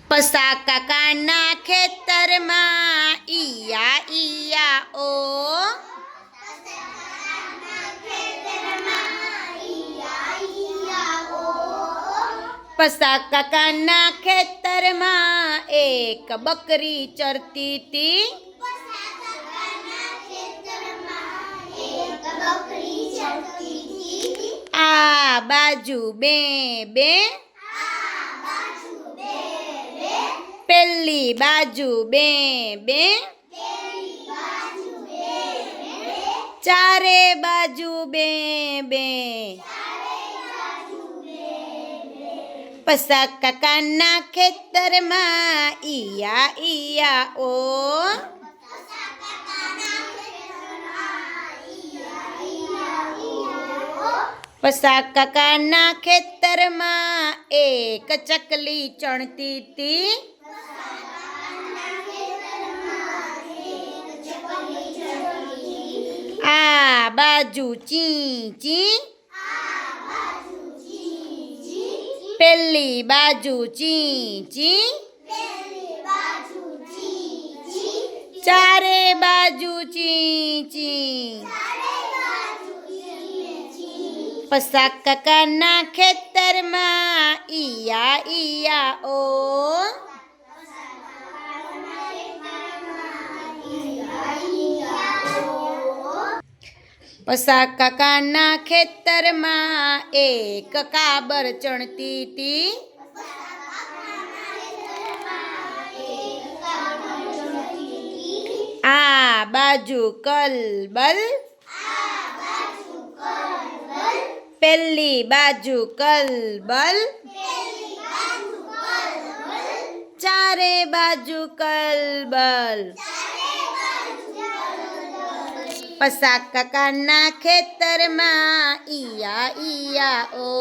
પસા કાકાના ખેતરમાં ઈયા ઈયા ઓ. પસા કાકાના ખેતરમાં એક બકરી ચરતી હતી. આ બાજુ બે બે, પેલી બાજુ બે બે, ચારે બાજુ બે બે. પસા કાકાના ખેતરમાં ઈયા ઈયા ઓ. પસા કાકાના ખેતરમાં એક ચકલી ચણતી હતી. આ બાજુ ચી ચી, પેલી બાજુ ચી ચી, ચારે બાજુ ચી ચી. પસા કાકાના ખેતરમાં ઈયા ઈયા ઓ. પસા કાકાના ખેતરમાં એક કાબર ચણતી હતી. આ બાજુ કલબલ, પેલી બાજુ કલબલ, ચારે બાજુ કલબલ. પસા કાકાના ખેતરમાં ઈયા ઈયા ઓ.